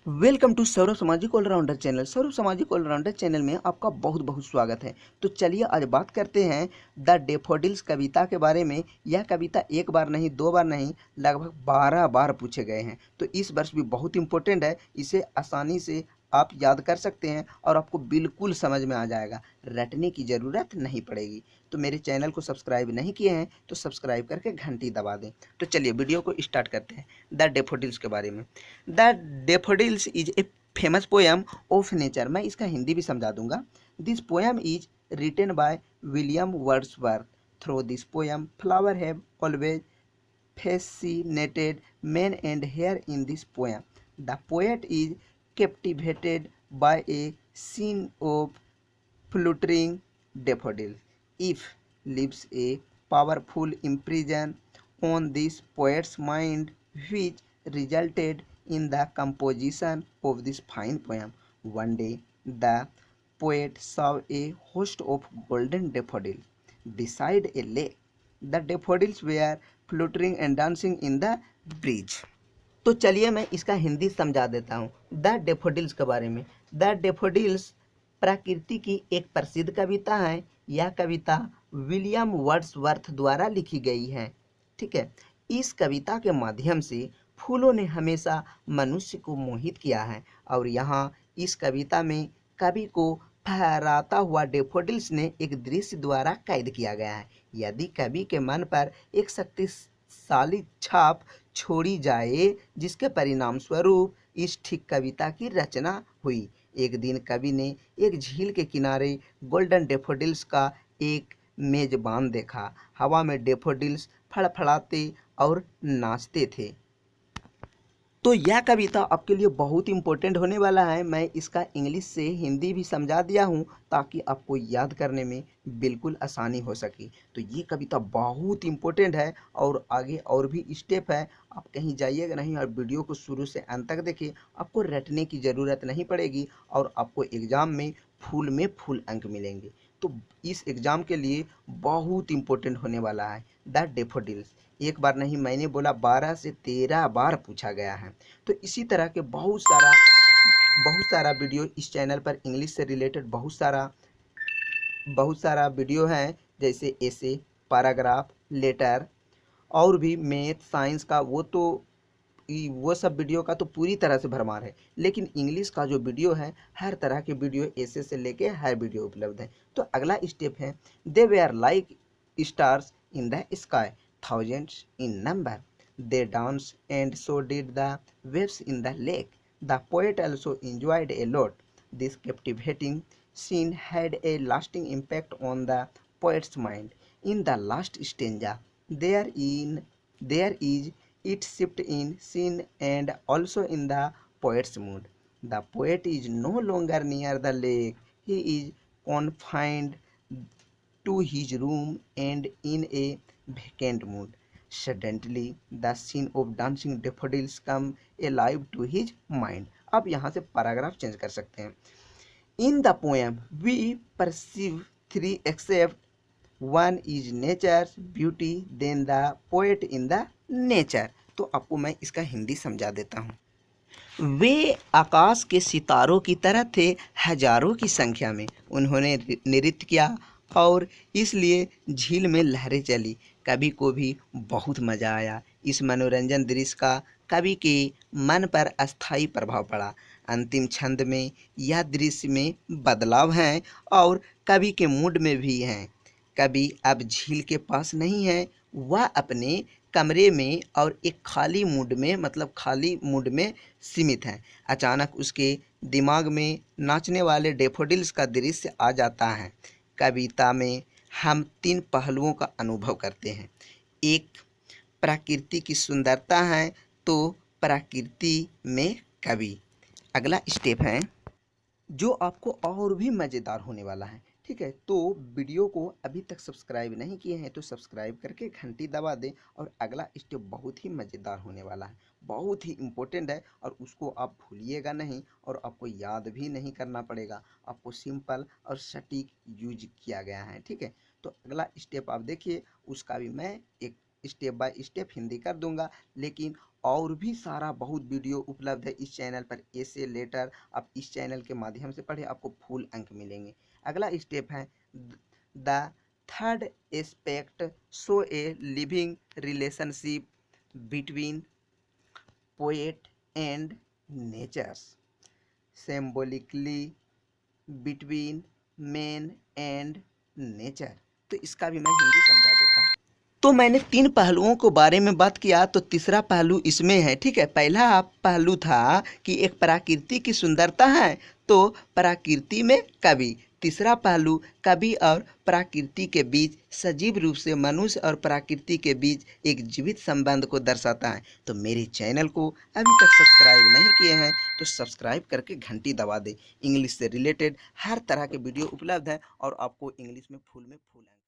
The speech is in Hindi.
वेलकम टू सौरभ सामाजिक ऑलराउंडर चैनल। सौरभ सामाजिक ऑलराउंडर चैनल में आपका बहुत बहुत स्वागत है। तो चलिए आज बात करते हैं द डैफोडिल्स कविता के बारे में। यह कविता एक बार नहीं, दो बार नहीं, लगभग 12 बार पूछे गए हैं। तो इस वर्ष भी बहुत इंपॉर्टेंट है, इसे आसानी से आप याद कर सकते हैं और आपको बिल्कुल समझ में आ जाएगा, रटने की ज़रूरत नहीं पड़ेगी। तो मेरे चैनल को सब्सक्राइब नहीं किए हैं तो सब्सक्राइब करके घंटी दबा दें। तो चलिए वीडियो को स्टार्ट करते हैं द डैफोडिल्स के बारे में। The daffodils is a famous poem of nature. मैं इसका हिंदी भी समझा दूंगा। This poem is written by William Wordsworth. Through this poem flower have always fascinated men and hair in this poem. The poet is captivated by a scene of fluttering daffodils. If leaves a powerful impression on this poet's mind, which resulted in the composition of this fine poem. One day, the poet saw a host of golden daffodils beside a lake. The daffodils were fluttering and dancing in the breeze. तो चलिए मैं इसका हिंदी समझा देता हूँ द डेफोडिल्स के बारे में। द डेफोडिल्स प्रकृति की एक प्रसिद्ध कविता है। यह कविता विलियम वर्ड्सवर्थ द्वारा लिखी गई है। ठीक है, इस कविता के माध्यम से फूलों ने हमेशा मनुष्य को मोहित किया है और यहाँ इस कविता में कवि को फहराता हुआ डेफोडिल्स ने एक दृश्य द्वारा कैद किया गया है। यदि कवि के मन पर एक शक्तिशाली छाप छोड़ी जाए, जिसके परिणाम स्वरूप इस ठीक कविता की रचना हुई। एक दिन कवि ने एक झील के किनारे गोल्डन डेफोडिल्स का एक मेजबान देखा। हवा में डेफोडिल्स फड़फड़ाते और नाचते थे। तो यह कविता आपके लिए बहुत इंपॉर्टेंट होने वाला है। मैं इसका इंग्लिश से हिंदी भी समझा दिया हूँ ताकि आपको याद करने में बिल्कुल आसानी हो सके। तो ये कविता बहुत इंपॉर्टेंट है और आगे और भी स्टेप है। आप कहीं जाइएगा नहीं और वीडियो को शुरू से अंत तक देखिए, आपको रटने की ज़रूरत नहीं पड़ेगी और आपको एग्ज़ाम में फुल अंक मिलेंगे। तो इस एग्ज़ाम के लिए बहुत इंपॉर्टेंट होने वाला है द डेफोडिल्स। एक बार नहीं, मैंने बोला 12 से 13 बार पूछा गया है। तो इसी तरह के बहुत सारा वीडियो इस चैनल पर इंग्लिश से रिलेटेड बहुत सारा वीडियो है, जैसे ऐसे, पैराग्राफ, लेटर और भी मैथ साइंस का। वो सब वीडियो का तो पूरी तरह से भरमार है, लेकिन इंग्लिश का जो वीडियो है, हर तरह के वीडियो ऐसे से लेके हर वीडियो उपलब्ध है। तो अगला स्टेप है they were like stars in the sky, thousands in number. They danced and so did the waves in the lake. The poet also enjoyed a lot. This captivating scene had a lasting impact on the poet's mind. In the last stanza, there is it shift in scene and also in the poet's mood. The poet is no longer near the lake. He is confined to his room and in a vacant mood. Suddenly, the scene of dancing daffodils come alive to his mind. अब यहाँ से पैराग्राफ चेंज कर सकते हैं। In the poem, we perceive three except one is nature's beauty, then the poet in the nature. तो आपको मैं इसका हिंदी समझा देता हूँ। वे आकाश के सितारों की तरह थे, हजारों की संख्या में। उन्होंने नृत्य किया और इसलिए झील में लहरें चली। कवि को भी बहुत मज़ा आया। इस मनोरंजन दृश्य का कवि के मन पर अस्थायी प्रभाव पड़ा। अंतिम छंद में यह दृश्य में बदलाव हैं और कवि के मूड में भी हैं। कवि अब झील के पास नहीं है, वह अपने कमरे में और एक खाली मूड में सीमित है। अचानक उसके दिमाग में नाचने वाले डेफोडिल्स का दृश्य आ जाता है। कविता में हम तीन पहलुओं का अनुभव करते हैं। एक, प्रकृति की सुंदरता है, तो प्रकृति में कवि। अगला स्टेप है जो आपको और भी मज़ेदार होने वाला है। ठीक है, तो वीडियो को अभी तक सब्सक्राइब नहीं किए हैं तो सब्सक्राइब करके घंटी दबा दें। और अगला स्टेप बहुत ही मज़ेदार होने वाला है, बहुत ही इम्पोर्टेंट है और उसको आप भूलिएगा नहीं और आपको याद भी नहीं करना पड़ेगा। आपको सिंपल और सटीक यूज किया गया है। ठीक है, तो अगला स्टेप आप देखिए, उसका भी मैं एक स्टेप बाय स्टेप हिंदी कर दूंगा, लेकिन और भी सारा बहुत वीडियो उपलब्ध है इस चैनल पर। ऐसे लेटर आप इस चैनल के माध्यम से पढ़े, आपको फुल अंक मिलेंगे। अगला स्टेप है the third aspect, show a living relationship between poet and natures, symbolically between man and nature. तो इसका भी मैं हिंदी समझा देता हूँ। तो मैंने 3 पहलुओं को बारे में बात किया, तो तीसरा पहलू इसमें है, ठीक है। पहला पहलू था कि एक प्रकृति की सुंदरता है, तो प्रकृति में कवि। तीसरा पहलू कवि और प्रकृति के बीच सजीव रूप से मनुष्य और प्रकृति के बीच एक जीवित संबंध को दर्शाता है। तो मेरे चैनल को अभी तक सब्सक्राइब नहीं किए हैं तो सब्सक्राइब करके घंटी दबा दे। इंग्लिश से रिलेटेड हर तरह के वीडियो उपलब्ध है और आपको इंग्लिश में फुल